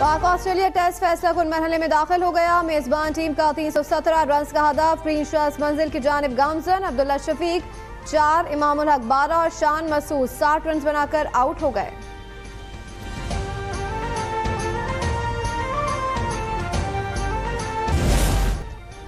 पाक Australia test फैसला कुन मरहले में दाखिल हो गया। मेजबान टीम का 317 रन का हदफ। प्रिंस मंजिल की जानिब गामजन, अब्दुल्ला शफीक 4, इमाम उल हक 12 और शान मसूद 60 रन बनाकर आउट हो गए।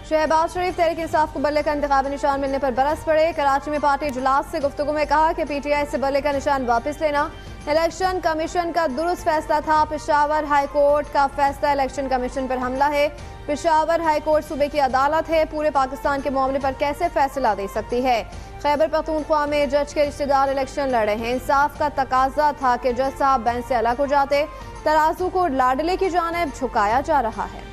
शहबाज शरीफ तहरीक इंसाफ को बल्ले का इंतखाबी निशान मिलने पर बरस पड़े। कराची में पार्टी इजलास से गुफ्तगू में कहा कि पीटीआई से बल्ले का निशान वापस लेना इलेक्शन कमीशन का दुरुस्त फैसला था। पेशावर हाई कोर्ट का फैसला इलेक्शन कमीशन पर हमला है। पेशावर हाई कोर्ट सूबे की अदालत है, पूरे पाकिस्तान के मामले पर कैसे फैसला दे सकती है। खैबर पख्तूनख्वा में जज के रिश्तेदार इलेक्शन लड़े हैं। इंसाफ का तकाजा था कि जज साहब बेंच से अलग हो जाते। तराजू को लाडले की जानिब झुकाया जा रहा है।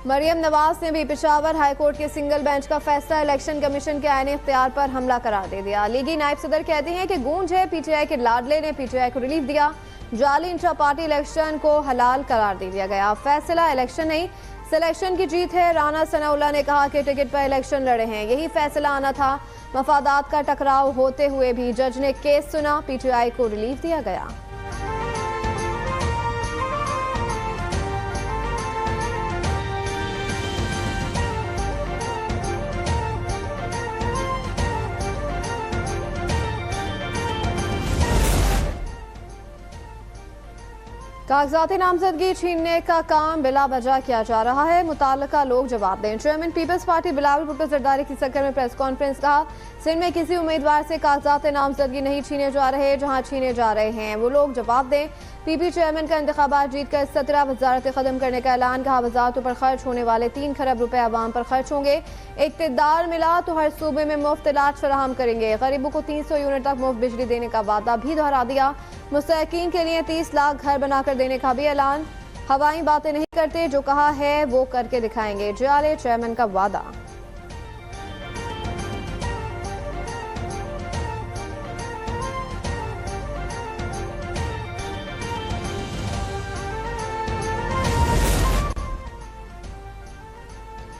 मरियम नवाज ने भी पेशावर हाईकोर्ट के सिंगल बेंच का फैसला इलेक्शन कमीशन के आईनी इख्तियार पर हमला करार दे दिया। लीगी नायब सदर कहती हैं कि गूंज है, पीटीआई के लाडले ने पीटीआई को रिलीफ दिया। जाली इंट्रा पार्टी इलेक्शन को हलाल करार दे दिया गया। फैसला इलेक्शन नहीं सिलेक्शन की जीत है। राना सनाउल्लाह ने कहा कि टिकट पर इलेक्शन लड़े हैं, यही फैसला आना था। मफादात का टकराव होते हुए भी जज ने केस सुना, पीटीआई को रिलीफ दिया गया। कागजाती नामजदगी छीनने का काम बिला वजह किया जा रहा है, मुताल्लिका लोग जवाब दें। Chairman Peoples Party Bilawal Bhutto Zardari की सक्कर में प्रेस कॉन्फ्रेंस कहा, सिंध में किसी उम्मीदवार से कागजाती नामजदगी नहीं छीने जा रहे, जहां छीने जा रहे हैं वो लोग जवाब दें। पीपी चेयरमैन का इंतखाबात जीत कर 17 वजारतें खत्म करने का ऐलान। कहा, वजारतों पर खर्च होने वाले 3 खरब रुपए आवाम पर खर्च होंगे। इक़्तिदार मिला तो हर सूबे में मुफ्त इलाज फराहम करेंगे। गरीबों को 300 यूनिट तक मुफ्त बिजली देने का वादा भी दोहरा दिया। मुस्तहिकीन के लिए 30 लाख घर बनाकर देने का भी ऐलान। हवाई बातें नहीं करते, जो कहा है वो करके दिखाएंगे, जाले चेयरमैन का वादा।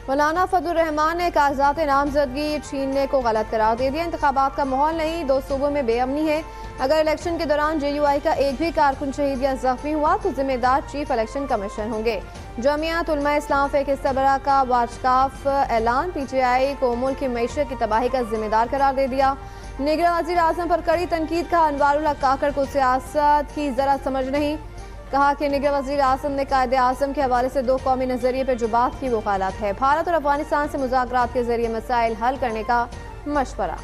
मौलाना फजलुर रहमान ने कागजात नामजदगी छीनने को गलत करार दे दिया। इंतखाबात का माहौल नहीं, 2 सूबों में बेअमनी है। अगर इलेक्शन के दौरान JUI का एक भी कारकुन शहीद या जख्मी हुआ तो जिम्मेदार चीफ इलेक्शन कमीशन होंगे। जमियत उलमा इस्लाम फेक सबरा का वाजकाफ ऐलान। PTI को मुल्क की मईशत की तबाही का जिम्मेदार करार दे दिया। निगरान वज़ीर आज़म पर कड़ी तनकीद का। अनवारुल हक काकड़ को सियासत की जरा समझ नहीं। कहा कि निगरान वज़ीर आज़म ने कायदे आज़म के हवाले से 2 कौमी नजरिए पर जो बात की वो गलत है। भारत और अफगानिस्तान से मुज़ाकरात के जरिए मसाइल हल करने का मशवरा।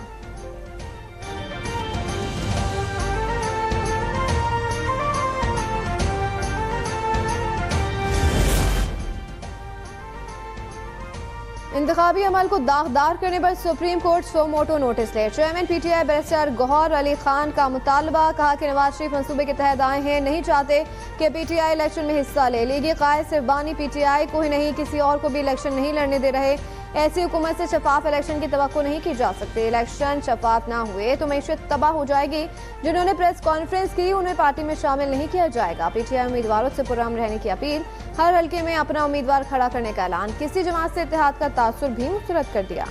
इंतखाबी अमल को दागदार करने पर Supreme Court suo motu notice ले। Chairman PTI barrister Gohar Ali Khan का मुतालबा। कहा कि नवाज शरीफ मंसूबे के तहत आए हैं, नहीं चाहते कि PTI इलेक्शन में हिस्सा ले। लीगी कायद सिर्फ बानी PTI को ही नहीं, किसी और को भी इलेक्शन नहीं लड़ने दे रहे। ऐसी हुकूमत से शफाफ इलेक्शन की तवक्को नहीं की जा सकती। इलेक्शन शफाफ ना हुए तो मैशत तबाह हो जाएगी। जिन्होंने प्रेस कॉन्फ्रेंस की उन्हें पार्टी में शामिल नहीं किया जाएगा। PTI उम्मीदवारों से पुरअमन रहने की अपील। हर हल्के में अपना उम्मीदवार खड़ा करने का ऐलान। किसी जमात से इत्तेहाद का तासुर भी मुस्तरद कर दिया।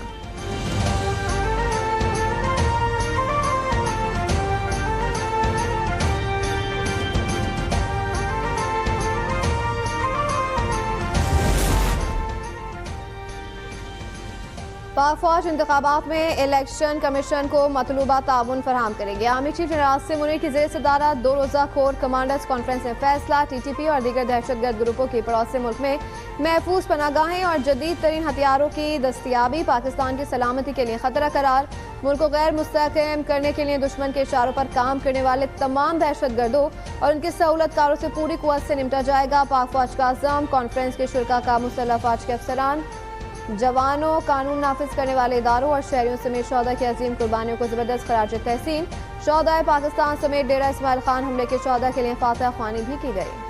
पाक फौज इंतखाबात में इलेक्शन कमीशन को मतलूबा ताउन फराहम करेगी। आर्मी चीफ जनरल से मुनीर की जेर सदारत 2 रोज़ा कोर कमांडर्स कॉन्फ्रेंस में फैसला। TTP और दीगर दहशतगर्द ग्रुपों की पड़ोसी मुल्क में महफूज पनागाहें और जदीद तरीन हथियारों की दस्तियाबी पाकिस्तान की सलामती के लिए खतरा करार। मुल्क को गैर मुस्तहकम करने के लिए दुश्मन के इशारों पर काम करने वाले तमाम दहशतगर्दों और उनके सहूलतकारों से पूरी कुव्वत से निपटा जाएगा। पाक फौज का आज़म। कॉन्फ्रेंस के शुरका का मुसल्लह फौज के अफसरान, जवानों, कानून नाफिज करने वाले इदारों और शहरियों समेत शोहदा की अजीम कुर्बानियों को जबरदस्त खराज तहसीन। शोहदा पाकिस्तान समेत डेरा इस्माइल खान हमले के शोहदा के लिए फातह ख्वानी भी की गई।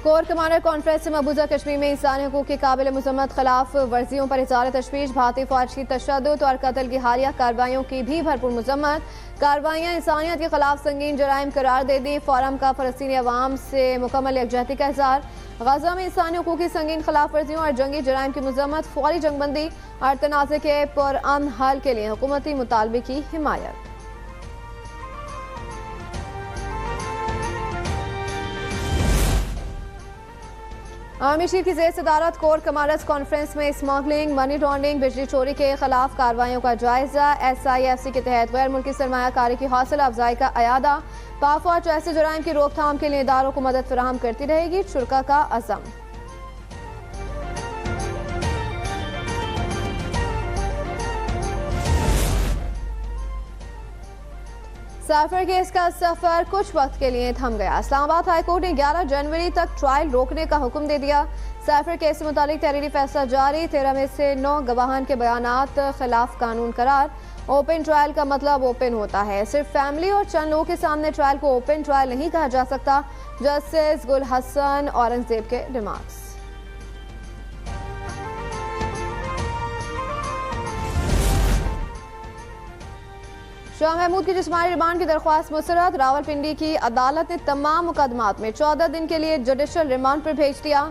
कोर कोर कमांडर कॉन्फ्रेंस से मकबूजा कश्मीर में इंसानी हकूक की काबिल मजम्मत खिलाफ वर्जियों पर इज़हार तशवीश। भारतीय फौज की तशद्दुद और कत्ल की हालिया कार्रवाइयों की भी भरपूर मजम्मत। कार्रवाइयाँ इंसानियत के खिलाफ संगीन जराइम करार दे दी। फोरम का फ़लस्तीनी अवाम से मुकम्मल यकजहती का इज़हार। गजा में इंसानी हकूक की संगीन खिलाफ वर्जियों और जंगी जराइम की मजम्मत। फौरी जंगबंदी और तनाज़े के पुरअमन हल के लिए हुकूमती मुतालबे की हिमायत। आर्मी चीफ की ज़ेर सदारत कोर कमांडर्स कॉन्फ्रेंस में स्मगलिंग, मनी लॉन्ड्रिंग, बिजली चोरी के खिलाफ कार्रवाइयों का जायजा। SIFC के तहत गैर मुल्की सरमायाकारी की हौसला अफजाई का अयादा। पाक फौज ऐसे जराइम की रोकथाम के लिए इदारों को मदद फराहम करती रहेगी, शुरा का अज़म। साफर केस का सफर कुछ वक्त के लिए थम गया। इस्लामाबाद हाई कोर्ट ने 11 जनवरी तक ट्रायल रोकने का हुक्म दे दिया। साफर केस से मुतालिक तहरीरी फैसला जारी। 13 में से 9 गवाहान के बयानात खिलाफ कानून करार। ओपन ट्रायल का मतलब ओपन होता है, सिर्फ फैमिली और चंद लोगों के सामने ट्रायल को ओपन ट्रायल नहीं कहा जा सकता। जस्टिस गुल हसन औरंगजेब के रिमार्क्स। शाह महमूद की जिस्मानी रिमांड की दरख्वास्त मुस्तरद। रावलपिंडी की अदालत ने तमाम मुकदमात में 14 दिन के लिए जुडिशल रिमांड पर भेज दिया।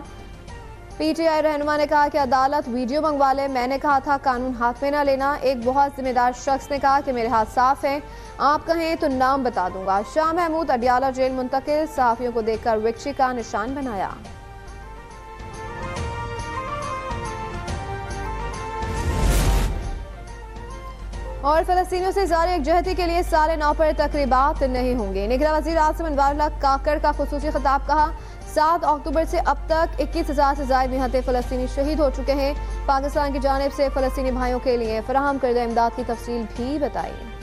PTI रहनुमा ने कहा कि अदालत वीडियो मंगवा ले, मैंने कहा था कानून हाथ में ना लेना। एक बहुत जिम्मेदार शख्स ने कहा कि मेरे हाथ साफ हैं, आप कहें तो नाम बता दूंगा। शाह महमूद अडियाला जेल मुंतकिल। सहाफियों को देखकर विक्शी का निशान बनाया। और फलस्तीनियों से इज़हार यकजहती के लिए 9:30 पर तकरीबात नहीं होंगी। निगरान वज़ीर आसिम अनवारुल्लाह काकड़ का खुसूसी खिताब। कहा 7 अक्टूबर से अब तक 21,000 से ज़ायद निहत्ते फलस्तीनी शहीद हो चुके हैं। पाकिस्तान की जानिब से फलस्तीनी भाइयों के लिए फराहम करदा इमदाद की तफसील भी बताई।